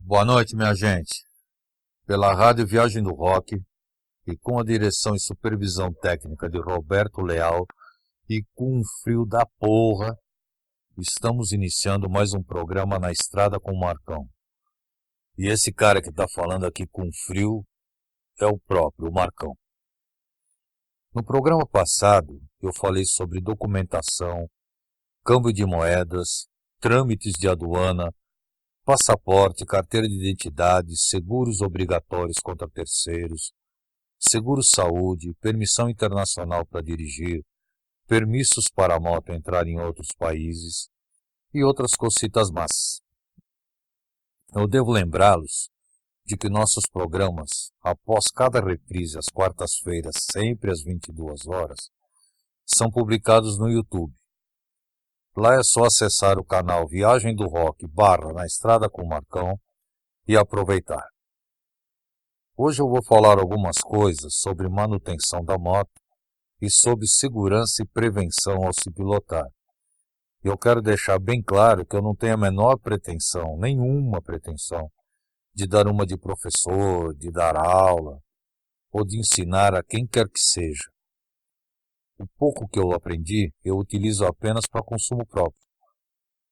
Boa noite, minha gente. Pela Rádio Viagem do Rock e com a direção e supervisão técnica de Roberto Leal e com um frio da porra, estamos iniciando mais um programa Na Estrada com o Marcão. E esse cara que tá falando aqui com frio é o próprio, o Marcão. No programa passado, eu falei sobre documentação, câmbio de moedas, trâmites de aduana, passaporte, carteira de identidade, seguros obrigatórios contra terceiros, seguro-saúde, permissão internacional para dirigir, permissos para a moto entrar em outros países e outras cositas más. Eu devo lembrá-los de que nossos programas, após cada reprise às quartas-feiras, sempre às 22 horas, são publicados no YouTube. Lá é só acessar o canal Viagem do Rock / Na Estrada com o Marcão e aproveitar. Hoje eu vou falar algumas coisas sobre manutenção da moto e sobre segurança e prevenção ao se pilotar. Eu quero deixar bem claro que eu não tenho a menor pretensão, nenhuma pretensão, de dar uma de professor, de dar aula ou de ensinar a quem quer que seja. O pouco que eu aprendi, eu utilizo apenas para consumo próprio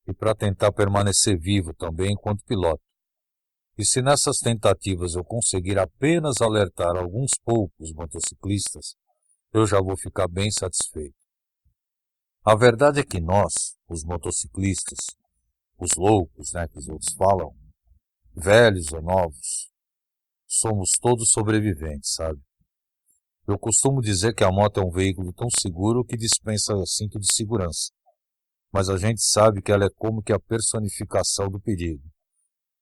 e para tentar permanecer vivo também enquanto piloto. E se nessas tentativas eu conseguir apenas alertar alguns poucos motociclistas, eu já vou ficar bem satisfeito. A verdade é que nós, os motociclistas, os loucos, que os outros falam, velhos ou novos, somos todos sobreviventes, sabe? Eu costumo dizer que a moto é um veículo tão seguro que dispensa cinto de segurança, mas a gente sabe que ela é como que a personificação do perigo.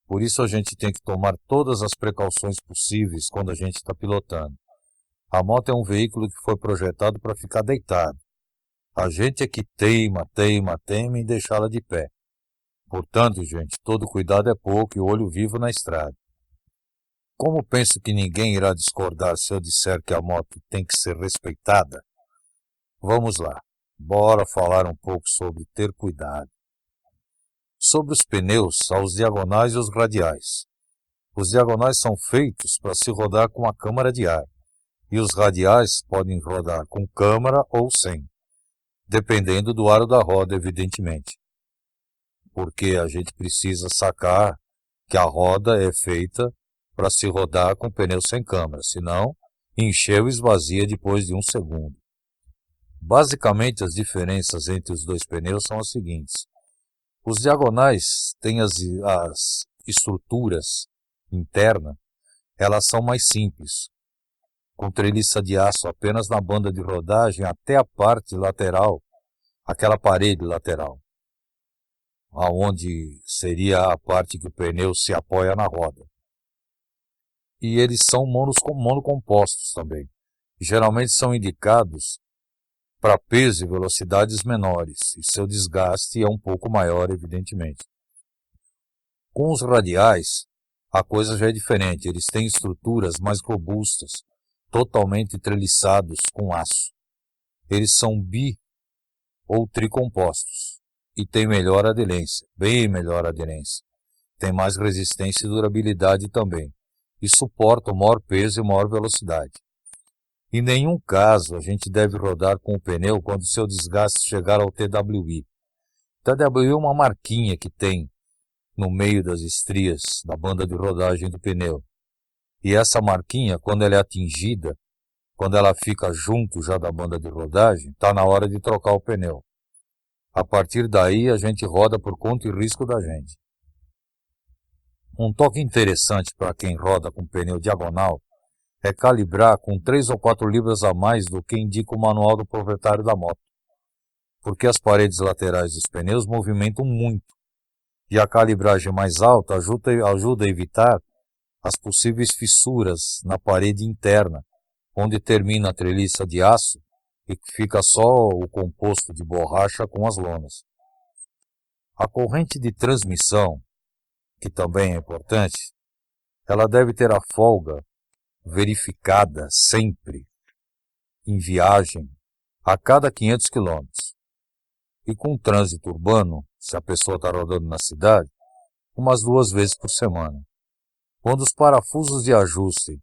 Por isso a gente tem que tomar todas as precauções possíveis quando a gente está pilotando. A moto é um veículo que foi projetado para ficar deitado. A gente é que teima em deixá-la de pé. Portanto, gente, todo cuidado é pouco e olho vivo na estrada. Como penso que ninguém irá discordar se eu disser que a moto tem que ser respeitada, vamos lá, bora falar um pouco sobre ter cuidado. Sobre os pneus, há os diagonais e os radiais. Os diagonais são feitos para se rodar com a câmara de ar, e os radiais podem rodar com câmara ou sem, dependendo do aro da roda, evidentemente. Porque a gente precisa sacar que a roda é feita para se rodar com pneu sem câmara, senão encheu e esvazia depois de 1 segundo. Basicamente, as diferenças entre os dois pneus são as seguintes. Os diagonais têm as estruturas internas, elas são mais simples, com treliça de aço apenas na banda de rodagem até a parte lateral, aquela parede lateral, aonde seria a parte que o pneu se apoia na roda. E eles são monocompostos também. Geralmente são indicados para peso e velocidades menores, e seu desgaste é um pouco maior, evidentemente. Com os radiais, a coisa já é diferente. Eles têm estruturas mais robustas, totalmente treliçados com aço. Eles são bi ou tricompostos e têm melhor aderência, bem melhor aderência. Tem mais resistência e durabilidade também. E suportam maior peso e maior velocidade. Em nenhum caso a gente deve rodar com o pneu quando seu desgaste chegar ao TWI. TWI é uma marquinha que tem no meio das estrias da banda de rodagem do pneu. E essa marquinha, quando ela é atingida, quando ela fica junto já da banda de rodagem, está na hora de trocar o pneu. A partir daí a gente roda por conta e risco da gente. Um toque interessante para quem roda com pneu diagonal é calibrar com 3 ou 4 libras a mais do que indica o manual do proprietário da moto, porque as paredes laterais dos pneus movimentam muito, e a calibragem mais alta ajuda a evitar as possíveis fissuras na parede interna, onde termina a treliça de aço e fica só o composto de borracha com as lonas. A corrente de transmissão, que também é importante, ela deve ter a folga verificada sempre em viagem a cada 500 km. E com o trânsito urbano, se a pessoa está rodando na cidade, umas 2 vezes por semana. Quando os parafusos de ajuste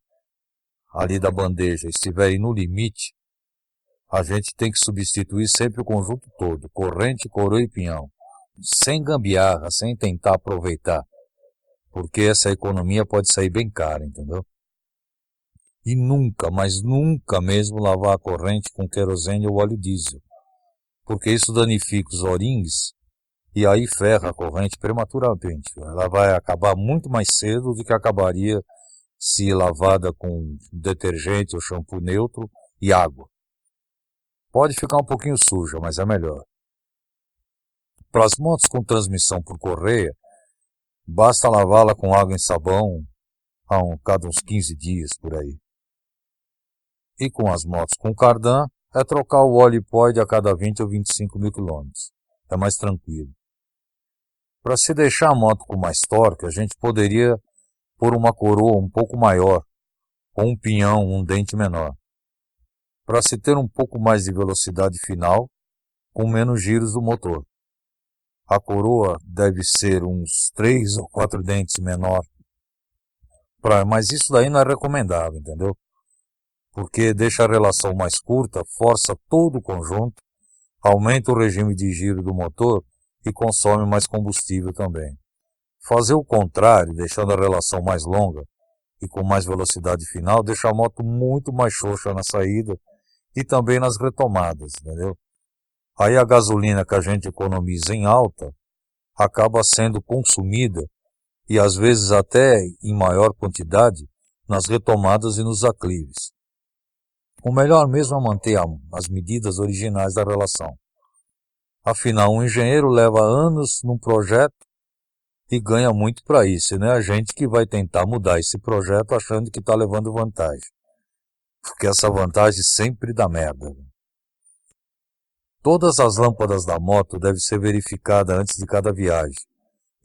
ali da bandeja estiverem no limite, a gente tem que substituir sempre o conjunto todo, corrente, coroa e pinhão, sem gambiarra, sem tentar aproveitar, porque essa economia pode sair bem cara, entendeu? E nunca, mas nunca mesmo lavar a corrente com querosene ou óleo diesel, porque isso danifica os O-rings e aí ferra a corrente prematuramente. Ela vai acabar muito mais cedo do que acabaria se lavada com detergente ou shampoo neutro e água. Pode ficar um pouquinho suja, mas é melhor. Para as motos com transmissão por correia, basta lavá-la com água e sabão cada uns 15 dias por aí. E com as motos com cardan, é trocar o óleo hipóide a cada 20 ou 25 mil quilômetros. É mais tranquilo. Para se deixar a moto com mais torque, a gente poderia pôr uma coroa um pouco maior, ou um pinhão, um dente menor, para se ter um pouco mais de velocidade final, com menos giros do motor. A coroa deve ser uns 3 ou 4 dentes menor, mas isso daí não é recomendável, entendeu? Porque deixa a relação mais curta, força todo o conjunto, aumenta o regime de giro do motor e consome mais combustível também. Fazer o contrário, deixando a relação mais longa e com mais velocidade final, deixa a moto muito mais xoxa na saída e também nas retomadas, entendeu? Aí a gasolina que a gente economiza em alta acaba sendo consumida e às vezes até em maior quantidade nas retomadas e nos aclives. O melhor mesmo é manter as medidas originais da relação. Afinal, um engenheiro leva anos num projeto e ganha muito para isso, não é a gente que vai tentar mudar esse projeto achando que está levando vantagem. Porque essa vantagem sempre dá merda. Todas as lâmpadas da moto devem ser verificadas antes de cada viagem,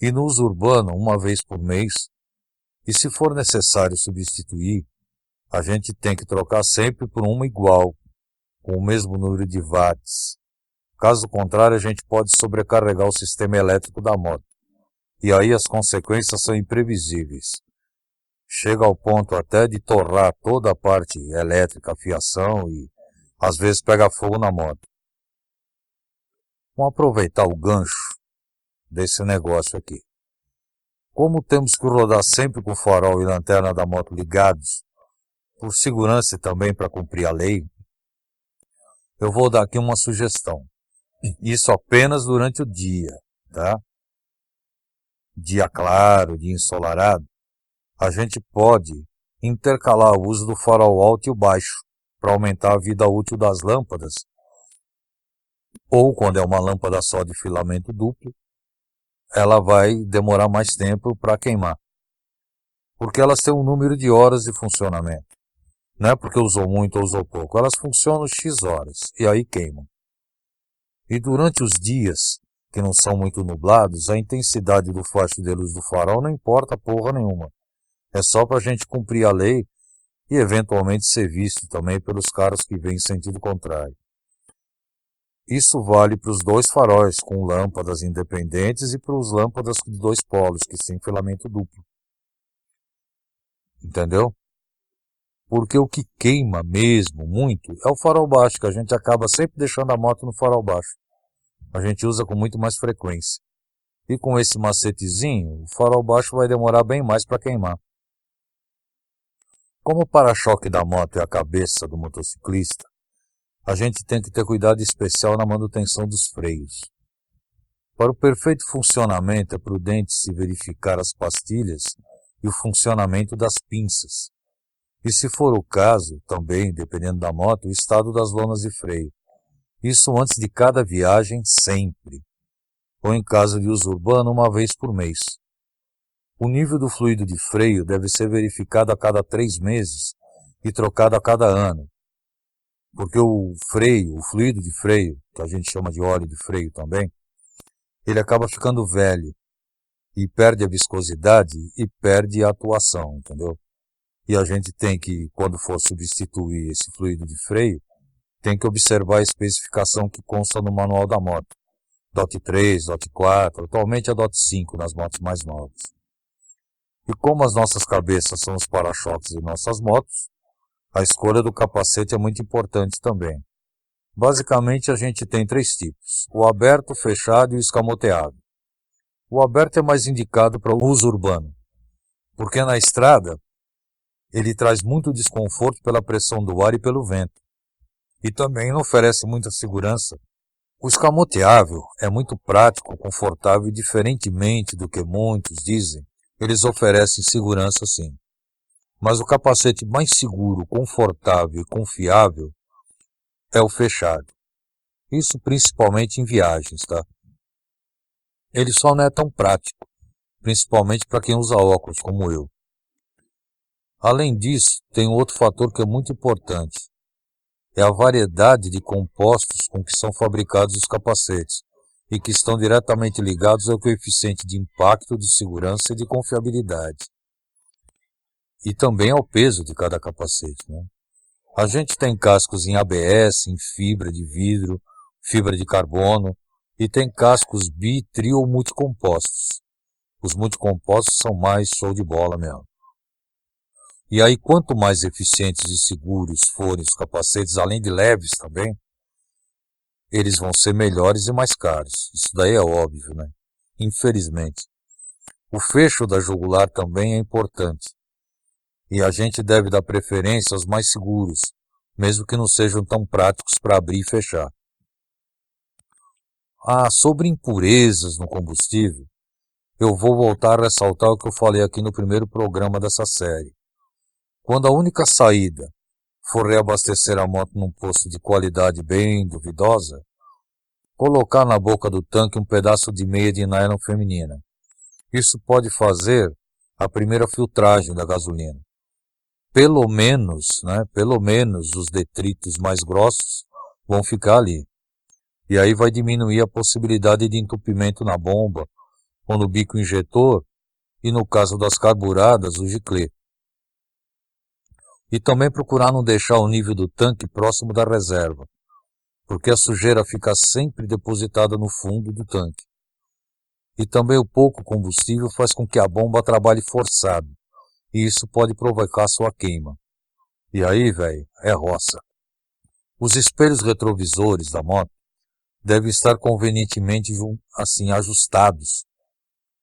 e no uso urbano uma vez por mês, e se for necessário substituir, a gente tem que trocar sempre por uma igual, com o mesmo número de watts. Caso contrário, a gente pode sobrecarregar o sistema elétrico da moto, e aí as consequências são imprevisíveis. Chega ao ponto até de torrar toda a parte elétrica, a fiação e às vezes pega fogo na moto. Vamos aproveitar o gancho desse negócio aqui. Como temos que rodar sempre com o farol e lanterna da moto ligados, por segurança e também para cumprir a lei, eu vou dar aqui uma sugestão. Isso apenas durante o dia, tá? Dia claro, dia ensolarado, a gente pode intercalar o uso do farol alto e o baixo para aumentar a vida útil das lâmpadas, ou quando é uma lâmpada só de filamento duplo, ela vai demorar mais tempo para queimar, porque elas têm um número de horas de funcionamento. Não é porque usou muito ou usou pouco, elas funcionam X horas e aí queimam. E durante os dias que não são muito nublados, a intensidade do faixa de luz do farol não importa porra nenhuma. É só para a gente cumprir a lei e eventualmente ser visto também pelos carros que vêm em sentido contrário. Isso vale para os dois faróis com lâmpadas independentes e para os lâmpadas de dois polos que têm filamento duplo. Entendeu? Porque o que queima mesmo muito é o farol baixo, que a gente acaba sempre deixando a moto no farol baixo. A gente usa com muito mais frequência. E com esse macetezinho, o farol baixo vai demorar bem mais para queimar. Como o para-choque da moto é a cabeça do motociclista, a gente tem que ter cuidado especial na manutenção dos freios. Para o perfeito funcionamento é prudente se verificar as pastilhas e o funcionamento das pinças. E se for o caso, também, dependendo da moto, o estado das lonas de freio. Isso antes de cada viagem, sempre. Ou em caso de uso urbano, uma vez por mês. O nível do fluido de freio deve ser verificado a cada 3 meses e trocado a cada ano. Porque o fluido de freio, que a gente chama de óleo de freio também, ele acaba ficando velho e perde a viscosidade e perde a atuação, entendeu? E a gente tem que, quando for substituir esse fluido de freio, tem que observar a especificação que consta no manual da moto. DOT 3, DOT 4, atualmente é DOT 5 nas motos mais novas. E como as nossas cabeças são os para-choques de nossas motos, a escolha do capacete é muito importante também. Basicamente, a gente tem 3 tipos: o aberto, o fechado e o escamoteado. O aberto é mais indicado para o uso urbano, porque na estrada ele traz muito desconforto pela pressão do ar e pelo vento, e também não oferece muita segurança. O escamoteável é muito prático, confortável e, diferentemente do que muitos dizem, eles oferecem segurança sim. Mas o capacete mais seguro, confortável e confiável é o fechado. Isso principalmente em viagens, tá? Ele só não é tão prático, principalmente para quem usa óculos, como eu. Além disso, tem um outro fator que é muito importante. É a variedade de compostos com que são fabricados os capacetes e que estão diretamente ligados ao coeficiente de impacto, de segurança e de confiabilidade. E também ao peso de cada capacete, né? A gente tem cascos em ABS, em fibra de vidro, fibra de carbono, e tem cascos bi, tri ou multicompostos. Os multicompostos são mais show de bola mesmo. E aí, quanto mais eficientes e seguros forem os capacetes, além de leves também, eles vão ser melhores e mais caros. Isso daí é óbvio, né? Infelizmente. O fecho da jugular também é importante. E a gente deve dar preferência aos mais seguros, mesmo que não sejam tão práticos para abrir e fechar. Sobre impurezas no combustível, eu vou voltar a ressaltar o que eu falei aqui no primeiro programa dessa série. Quando a única saída for reabastecer a moto num posto de qualidade bem duvidosa, colocar na boca do tanque um pedaço de meia de nylon feminina. Isso pode fazer a primeira filtragem da gasolina. Pelo menos os detritos mais grossos vão ficar ali. E aí vai diminuir a possibilidade de entupimento na bomba ou no bico injetor e, no caso das carburadas, o giclê. E também procurar não deixar o nível do tanque próximo da reserva, porque a sujeira fica sempre depositada no fundo do tanque. E também o pouco combustível faz com que a bomba trabalhe forçado, e isso pode provocar sua queima. E aí, velho, é roça. Os espelhos retrovisores da moto devem estar convenientemente ajustados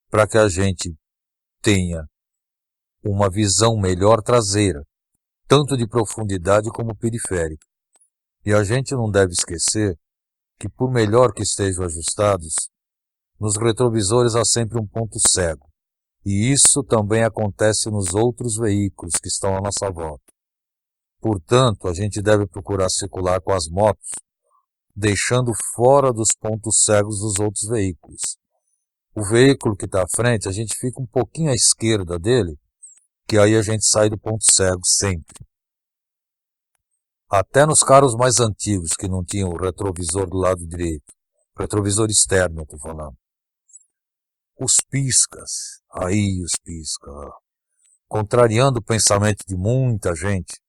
para que a gente tenha uma visão melhor traseira, tanto de profundidade como periférica. E a gente não deve esquecer que, por melhor que estejam ajustados, nos retrovisores há sempre um ponto cego. E isso também acontece nos outros veículos que estão à nossa volta. Portanto, a gente deve procurar circular com as motos, deixando fora dos pontos cegos dos outros veículos. O veículo que está à frente, a gente fica um pouquinho à esquerda dele, que aí a gente sai do ponto cego sempre. Até nos carros mais antigos, que não tinham o retrovisor do lado direito, retrovisor externo, eu estou falando. Os piscas, contrariando o pensamento de muita gente,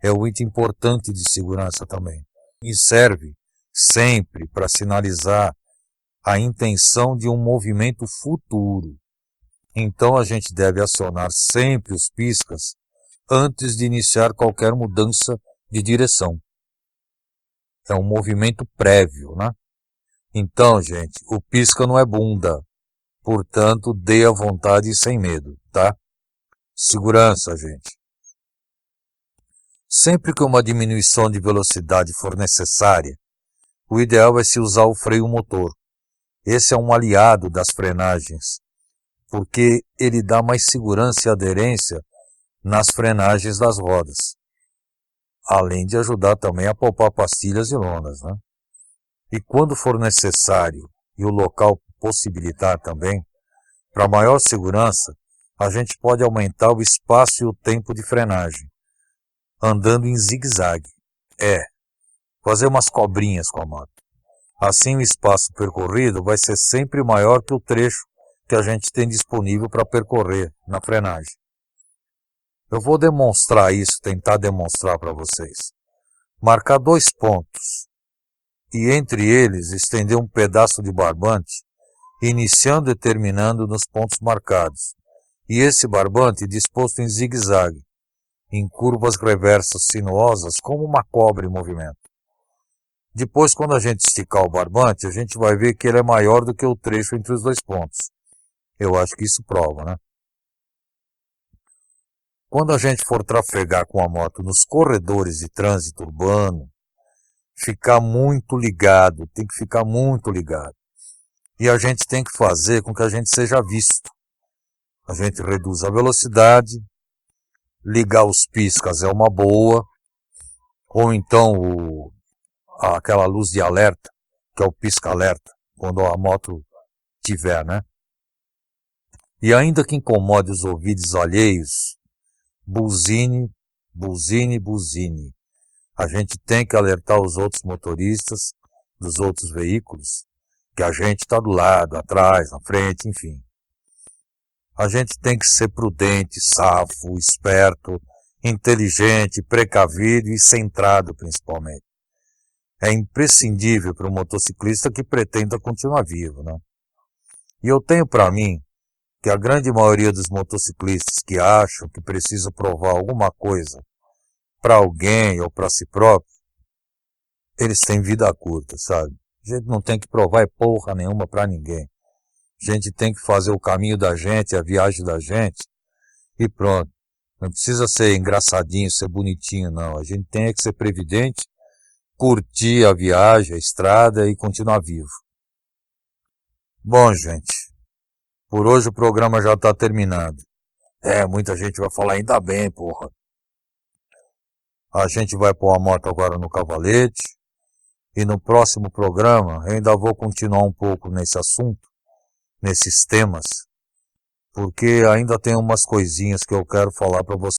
é um item importante de segurança também. E serve sempre para sinalizar a intenção de um movimento futuro. Então a gente deve acionar sempre os piscas antes de iniciar qualquer mudança de direção. É um movimento prévio, né? Então, gente, o pisca não é bunda. Portanto, dê à vontade e sem medo, tá? Segurança, gente. Sempre que uma diminuição de velocidade for necessária, o ideal é se usar o freio motor. Esse é um aliado das frenagens, porque ele dá mais segurança e aderência nas frenagens das rodas, além de ajudar também a poupar pastilhas e lonas, né? E quando for necessário e o local possibilitar também, para maior segurança, a gente pode aumentar o espaço e o tempo de frenagem, andando em zigue-zague. Fazer umas cobrinhas com a moto. Assim o espaço percorrido vai ser sempre maior que o trecho que a gente tem disponível para percorrer na frenagem. Eu vou demonstrar isso, tentar demonstrar para vocês. Marcar 2 pontos e entre eles estender um pedaço de barbante, iniciando e terminando nos pontos marcados, E esse barbante disposto em zigue-zague, em curvas reversas sinuosas, como uma cobra em movimento. Depois, quando a gente esticar o barbante, a gente vai ver que ele é maior do que o trecho entre os dois pontos. Eu acho que isso prova, né? Quando a gente for trafegar com a moto nos corredores de trânsito urbano, ficar muito ligado, tem que ficar muito ligado. E a gente tem que fazer com que a gente seja visto. A gente reduz a velocidade, ligar os piscas é uma boa, ou então aquela luz de alerta, que é o pisca-alerta, quando a moto tiver, né? E ainda que incomode os ouvidos alheios, buzine, buzine, buzine. A gente tem que alertar os outros motoristas dos outros veículos, que a gente está do lado, atrás, na frente, enfim. A gente tem que ser prudente, safo, esperto, inteligente, precavido e centrado, principalmente. É imprescindível para um motociclista que pretenda continuar vivo, né? E eu tenho para mim que a grande maioria dos motociclistas que acham que precisa provar alguma coisa para alguém ou para si próprio, eles têm vida curta, sabe? A gente não tem que provar porra nenhuma para ninguém. A gente tem que fazer o caminho da gente, a viagem da gente e pronto. Não precisa ser engraçadinho, ser bonitinho, não. A gente tem que ser previdente, curtir a viagem, a estrada e continuar vivo. Bom, gente, por hoje o programa já está terminado. Muita gente vai falar, ainda bem, porra. A gente vai pôr a moto agora no cavalete. E no próximo programa eu ainda vou continuar um pouco nesse assunto, nesses temas, porque ainda tem umas coisinhas que eu quero falar para vocês.